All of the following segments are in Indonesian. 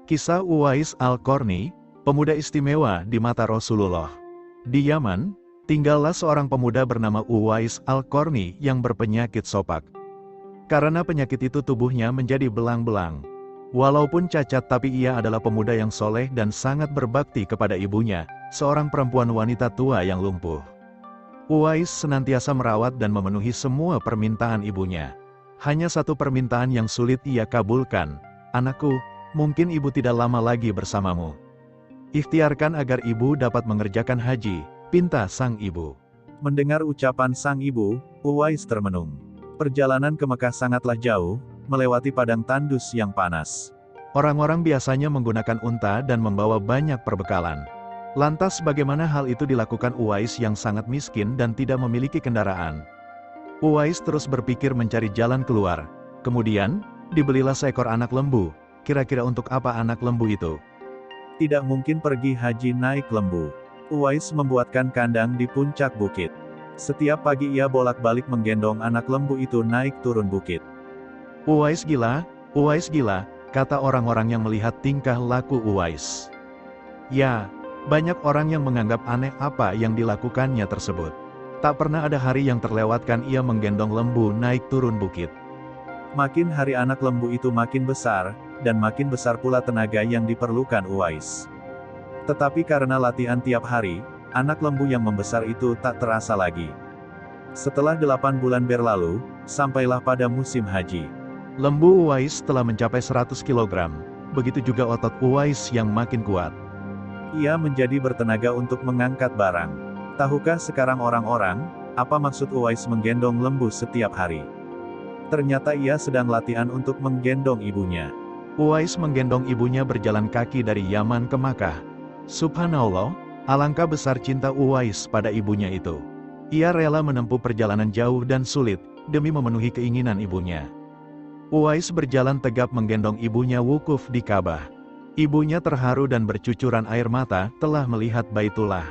Kisah Uwais Al-Qarni, pemuda istimewa di mata Rasulullah. Di Yaman, tinggallah seorang pemuda bernama Uwais Al-Qarni yang berpenyakit sopak. Karena penyakit itu tubuhnya menjadi belang-belang. Walaupun cacat tapi ia adalah pemuda yang soleh dan sangat berbakti kepada ibunya, seorang perempuan wanita tua yang lumpuh. Uwais senantiasa merawat dan memenuhi semua permintaan ibunya. Hanya satu permintaan yang sulit ia kabulkan, "Anakku, mungkin ibu tidak lama lagi bersamamu. Ikhtiarkan agar ibu dapat mengerjakan haji," pinta sang ibu. Mendengar ucapan sang ibu, Uwais termenung. Perjalanan ke Mekah sangatlah jauh, melewati padang tandus yang panas. Orang-orang biasanya menggunakan unta dan membawa banyak perbekalan. Lantas bagaimana hal itu dilakukan Uwais yang sangat miskin dan tidak memiliki kendaraan? Uwais terus berpikir mencari jalan keluar. Kemudian, dibelilah seekor anak lembu. Kira-kira untuk apa anak lembu itu? Tidak mungkin pergi haji naik lembu. Uwais membuatkan kandang di puncak bukit. Setiap pagi ia bolak-balik menggendong anak lembu itu naik turun bukit. Uwais gila, kata orang-orang yang melihat tingkah laku Uwais. Ya, banyak orang yang menganggap aneh apa yang dilakukannya tersebut. Tak pernah ada hari yang terlewatkan ia menggendong lembu naik turun bukit. Makin hari anak lembu itu makin besar, dan makin besar pula tenaga yang diperlukan Uwais. Tetapi karena latihan tiap hari, anak lembu yang membesar itu tak terasa lagi. Setelah 8 bulan berlalu, sampailah pada musim haji. Lembu Uwais telah mencapai 100 kg, begitu juga otot Uwais yang makin kuat. Ia menjadi bertenaga untuk mengangkat barang. Tahukah sekarang orang-orang, apa maksud Uwais menggendong lembu setiap hari? Ternyata ia sedang latihan untuk menggendong ibunya. Uwais menggendong ibunya berjalan kaki dari Yaman ke Makkah. Subhanallah, alangkah besar cinta Uwais pada ibunya itu. Ia rela menempuh perjalanan jauh dan sulit, demi memenuhi keinginan ibunya. Uwais berjalan tegap menggendong ibunya wukuf di Ka'bah. Ibunya terharu dan bercucuran air mata telah melihat Baitullah.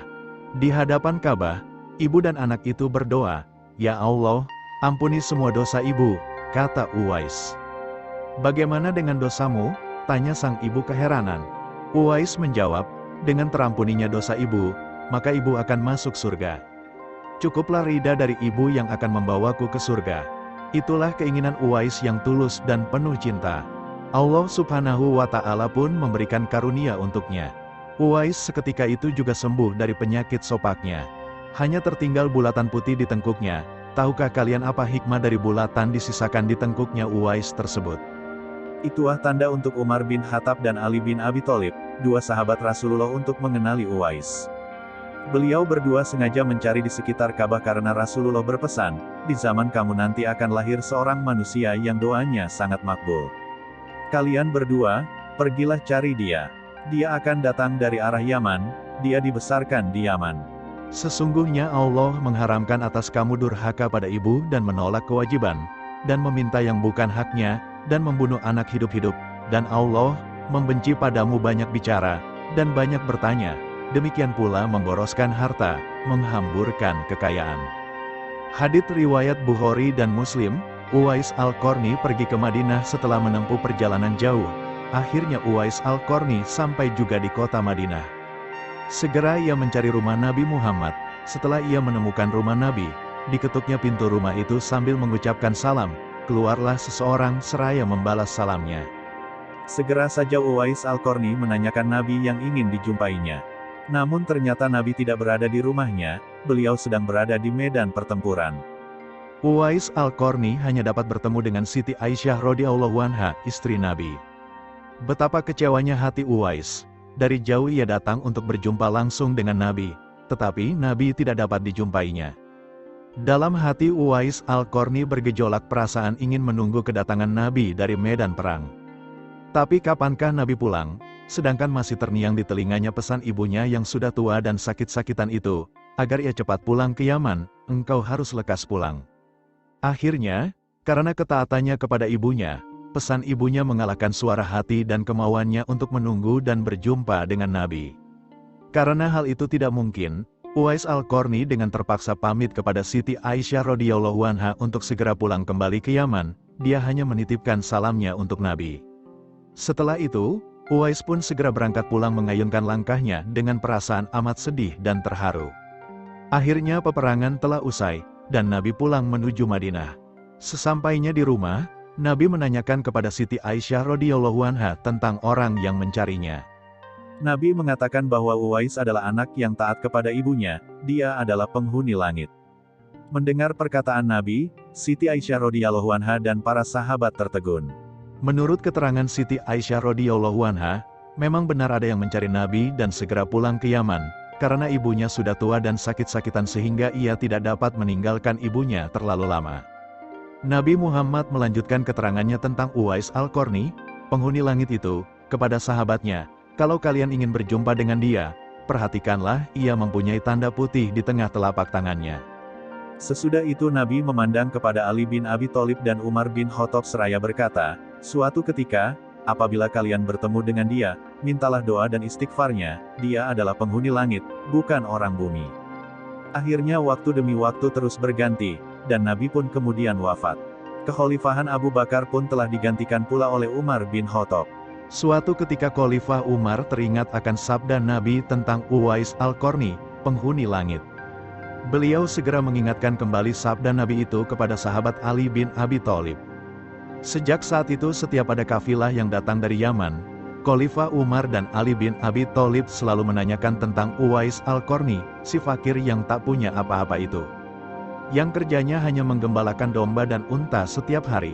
Di hadapan Ka'bah, ibu dan anak itu berdoa, "Ya Allah, ampuni semua dosa ibu," kata Uwais. "Bagaimana dengan dosamu?" tanya sang ibu keheranan. Uwais menjawab, "Dengan terampuninya dosa ibu, maka ibu akan masuk surga. Cukuplah ridha dari ibu yang akan membawaku ke surga." Itulah keinginan Uwais yang tulus dan penuh cinta. Allah Subhanahu wa Ta'ala pun memberikan karunia untuknya. Uwais seketika itu juga sembuh dari penyakit sopaknya. Hanya tertinggal bulatan putih di tengkuknya. Tahukah kalian apa hikmah dari bulatan disisakan di tengkuknya Uwais tersebut? Itulah tanda untuk Umar bin Khattab dan Ali bin Abi Thalib, dua sahabat Rasulullah, untuk mengenali Uwais. Beliau berdua sengaja mencari di sekitar Ka'bah karena Rasulullah berpesan, "Di zaman kamu nanti akan lahir seorang manusia yang doanya sangat makbul. Kalian berdua, pergilah cari dia. Dia akan datang dari arah Yaman, dia dibesarkan di Yaman." Sesungguhnya Allah mengharamkan atas kamu durhaka pada ibu dan menolak kewajiban, dan meminta yang bukan haknya, dan membunuh anak hidup-hidup, dan Allah membenci padamu banyak bicara, dan banyak bertanya, demikian pula memboroskan harta, menghamburkan kekayaan. Hadits riwayat Bukhari dan Muslim. Uwais Al-Qarni pergi ke Madinah setelah menempuh perjalanan jauh. Akhirnya Uwais Al-Qarni sampai juga di kota Madinah. Segera ia mencari rumah Nabi Muhammad. Setelah ia menemukan rumah Nabi, diketuknya pintu rumah itu sambil mengucapkan salam. Keluarlah seseorang seraya membalas salamnya. Segera saja Uwais Al-Qarni menanyakan Nabi yang ingin dijumpainya. Namun ternyata Nabi tidak berada di rumahnya, beliau sedang berada di medan pertempuran. Uwais Al-Qarni hanya dapat bertemu dengan Siti Aisyah radhiyallahu anha, istri Nabi. Betapa kecewanya hati Uwais. Dari jauh ia datang untuk berjumpa langsung dengan Nabi, tetapi Nabi tidak dapat dijumpainya. Dalam hati Uwais Al-Qarni bergejolak perasaan ingin menunggu kedatangan Nabi dari medan perang. Tapi kapankah Nabi pulang? Sedangkan masih terngiang di telinganya pesan ibunya yang sudah tua dan sakit-sakitan itu, agar ia cepat pulang ke Yaman, engkau harus lekas pulang. Akhirnya, karena ketaatannya kepada ibunya, pesan ibunya mengalahkan suara hati dan kemauannya untuk menunggu dan berjumpa dengan Nabi. Karena hal itu tidak mungkin, Uwais Al-Qarni dengan terpaksa pamit kepada Siti Aisyah radhiyallahu anha untuk segera pulang kembali ke Yaman. Dia hanya menitipkan salamnya untuk Nabi. Setelah itu, Uwais pun segera berangkat pulang mengayunkan langkahnya dengan perasaan amat sedih dan terharu. Akhirnya peperangan telah usai, dan Nabi pulang menuju Madinah. Sesampainya di rumah, Nabi menanyakan kepada Siti Aisyah radhiyallahu anha tentang orang yang mencarinya. Nabi mengatakan bahwa Uwais adalah anak yang taat kepada ibunya, dia adalah penghuni langit. Mendengar perkataan Nabi, Siti Aisyah radhiyallahu anha dan para sahabat tertegun. Menurut keterangan Siti Aisyah radhiyallahu anha, memang benar ada yang mencari Nabi dan segera pulang ke Yaman, karena ibunya sudah tua dan sakit-sakitan sehingga ia tidak dapat meninggalkan ibunya terlalu lama. Nabi Muhammad melanjutkan keterangannya tentang Uwais Al-Qarni, penghuni langit itu, kepada sahabatnya, kalau kalian ingin berjumpa dengan dia, perhatikanlah ia mempunyai tanda putih di tengah telapak tangannya. Sesudah itu Nabi memandang kepada Ali bin Abi Thalib dan Umar bin Khattab seraya berkata, suatu ketika, apabila kalian bertemu dengan dia, mintalah doa dan istighfarnya, dia adalah penghuni langit, bukan orang bumi. Akhirnya waktu demi waktu terus berganti, dan Nabi pun kemudian wafat. Kekhalifahan Abu Bakar pun telah digantikan pula oleh Umar bin Khattab. Suatu ketika Khalifah Umar teringat akan sabda Nabi tentang Uwais Al-Qarni, penghuni langit. Beliau segera mengingatkan kembali sabda Nabi itu kepada sahabat Ali bin Abi Thalib. Sejak saat itu setiap ada kafilah yang datang dari Yaman, Khalifah Umar dan Ali bin Abi Thalib selalu menanyakan tentang Uwais Al-Qarni, si fakir yang tak punya apa-apa itu. Yang kerjanya hanya menggembalakan domba dan unta setiap hari.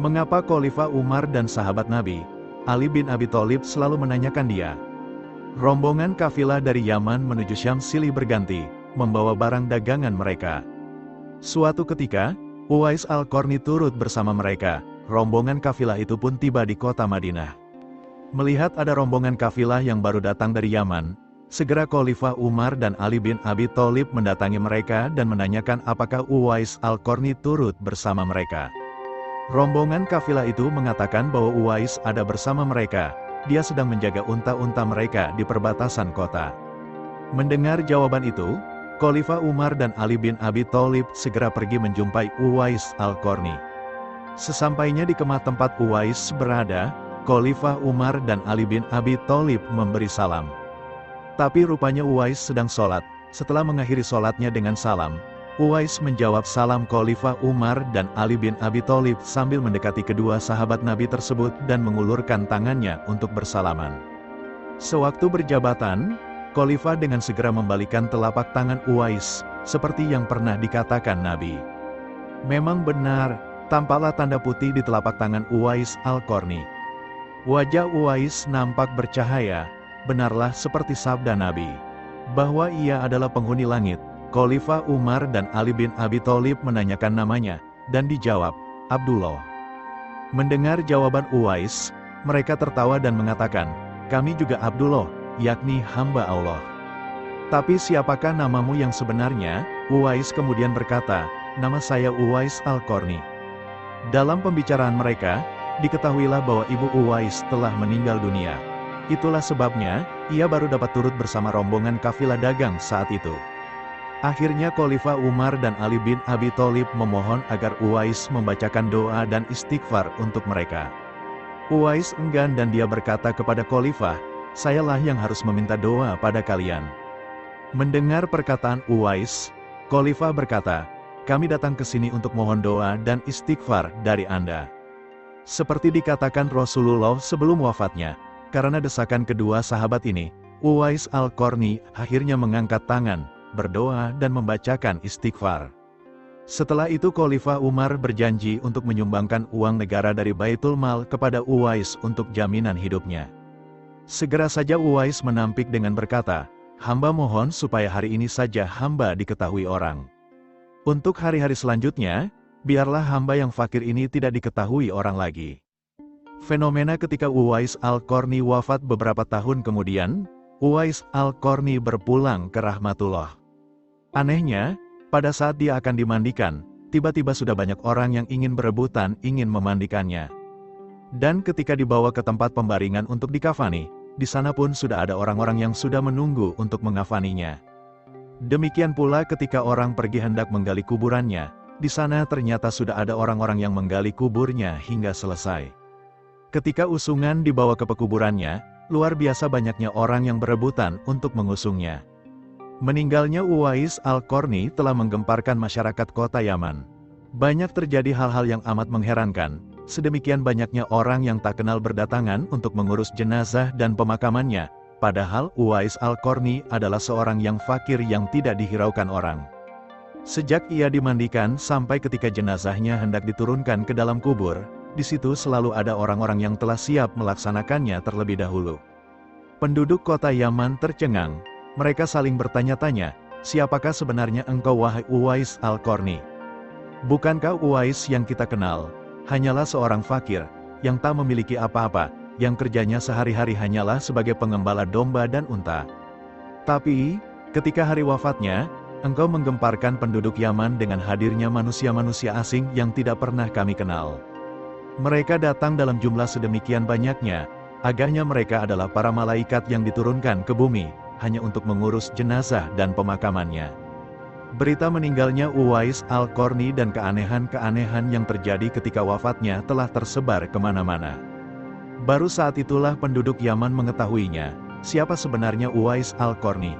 Mengapa Khalifah Umar dan sahabat Nabi, Ali bin Abi Thalib selalu menanyakan dia? Rombongan kafilah dari Yaman menuju Syam silih berganti, membawa barang dagangan mereka. Suatu ketika, Uwais Al-Qarni turut bersama mereka, rombongan kafilah itu pun tiba di kota Madinah. Melihat ada rombongan kafilah yang baru datang dari Yaman, segera Khalifah Umar dan Ali bin Abi Thalib mendatangi mereka dan menanyakan apakah Uwais Al-Qarni turut bersama mereka. Rombongan kafilah itu mengatakan bahwa Uwais ada bersama mereka, dia sedang menjaga unta-unta mereka di perbatasan kota. Mendengar jawaban itu, Khalifah Umar dan Ali bin Abi Thalib segera pergi menjumpai Uwais Al-Qarni. Sesampainya di kemah tempat Uwais berada, Khalifah Umar dan Ali bin Abi Thalib memberi salam. Tapi rupanya Uwais sedang sholat. Setelah mengakhiri sholatnya dengan salam, Uwais menjawab salam Khalifah Umar dan Ali bin Abi Thalib sambil mendekati kedua sahabat Nabi tersebut dan mengulurkan tangannya untuk bersalaman. Sewaktu berjabatan, Khalifah dengan segera membalikan telapak tangan Uwais, seperti yang pernah dikatakan Nabi. Memang benar, tampaklah tanda putih di telapak tangan Uwais Al-Qarni. Wajah Uwais nampak bercahaya, benarlah seperti sabda Nabi, bahwa ia adalah penghuni langit. Khalifah Umar dan Ali bin Abi Thalib menanyakan namanya, dan dijawab, Abdullah. Mendengar jawaban Uwais, mereka tertawa dan mengatakan, kami juga Abdullah, yakni hamba Allah. Tapi siapakah namamu yang sebenarnya? Uwais kemudian berkata, nama saya Uwais Al-Qarni. Dalam pembicaraan mereka, diketahuilah bahwa ibu Uwais telah meninggal dunia. Itulah sebabnya, ia baru dapat turut bersama rombongan kafilah dagang saat itu. Akhirnya Khalifah Umar dan Ali bin Abi Thalib memohon agar Uwais membacakan doa dan istighfar untuk mereka. Uwais enggan dan dia berkata kepada Khalifah, sayalah yang harus meminta doa pada kalian. Mendengar perkataan Uwais, Khalifah berkata, kami datang ke sini untuk mohon doa dan istighfar dari Anda. Seperti dikatakan Rasulullah sebelum wafatnya, karena desakan kedua sahabat ini, Uwais Al-Qarni akhirnya mengangkat tangan, berdoa dan membacakan istighfar. Setelah itu Khalifah Umar berjanji untuk menyumbangkan uang negara dari Baitul Mal kepada Uwais untuk jaminan hidupnya. Segera saja Uwais menampik dengan berkata, hamba mohon supaya hari ini saja hamba diketahui orang. Untuk hari-hari selanjutnya, biarlah hamba yang fakir ini tidak diketahui orang lagi. Fenomena ketika Uwais Al-Qarni wafat beberapa tahun kemudian, Uwais Al-Qarni berpulang ke rahmatullah. Anehnya, pada saat dia akan dimandikan, tiba-tiba sudah banyak orang yang ingin berebutan ingin memandikannya. Dan ketika dibawa ke tempat pembaringan untuk dikafani, di sana pun sudah ada orang-orang yang sudah menunggu untuk mengafaninya. Demikian pula ketika orang pergi hendak menggali kuburannya, di sana ternyata sudah ada orang-orang yang menggali kuburnya hingga selesai. Ketika usungan dibawa ke pekuburannya, luar biasa banyaknya orang yang berebutan untuk mengusungnya. Meninggalnya Uwais Al-Qarni telah menggemparkan masyarakat kota Yaman. Banyak terjadi hal-hal yang amat mengherankan, sedemikian banyaknya orang yang tak kenal berdatangan untuk mengurus jenazah dan pemakamannya, padahal Uwais Al-Qarni adalah seorang yang fakir yang tidak dihiraukan orang. Sejak ia dimandikan sampai ketika jenazahnya hendak diturunkan ke dalam kubur, di situ selalu ada orang-orang yang telah siap melaksanakannya terlebih dahulu. Penduduk kota Yaman tercengang, mereka saling bertanya-tanya, siapakah sebenarnya engkau wahai Uwais Al-Qarni? Bukankah Uwais yang kita kenal, hanyalah seorang fakir, yang tak memiliki apa-apa, yang kerjanya sehari-hari hanyalah sebagai pengembala domba dan unta. Tapi, ketika hari wafatnya, engkau menggemparkan penduduk Yaman dengan hadirnya manusia-manusia asing yang tidak pernah kami kenal. Mereka datang dalam jumlah sedemikian banyaknya, agaknya mereka adalah para malaikat yang diturunkan ke bumi, hanya untuk mengurus jenazah dan pemakamannya. Berita meninggalnya Uwais Al-Qarni dan keanehan-keanehan yang terjadi ketika wafatnya telah tersebar kemana-mana. Baru saat itulah penduduk Yaman mengetahuinya, siapa sebenarnya Uwais Al-Qarni.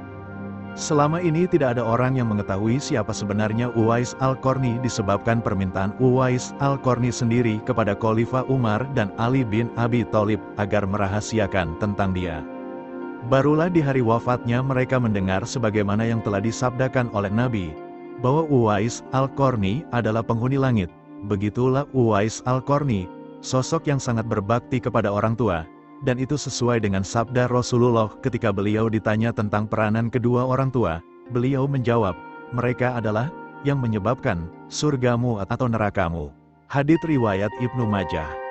Selama ini tidak ada orang yang mengetahui siapa sebenarnya Uwais Al-Qarni disebabkan permintaan Uwais Al-Qarni sendiri kepada Khalifah Umar dan Ali bin Abi Thalib agar merahasiakan tentang dia. Barulah di hari wafatnya mereka mendengar sebagaimana yang telah disabdakan oleh Nabi, bahwa Uwais Al-Qarni adalah penghuni langit. Begitulah Uwais Al-Qarni, sosok yang sangat berbakti kepada orang tua. Dan itu sesuai dengan sabda Rasulullah ketika beliau ditanya tentang peranan kedua orang tua, beliau menjawab, mereka adalah yang menyebabkan surgamu atau nerakamu. Hadits riwayat Ibnu Majah.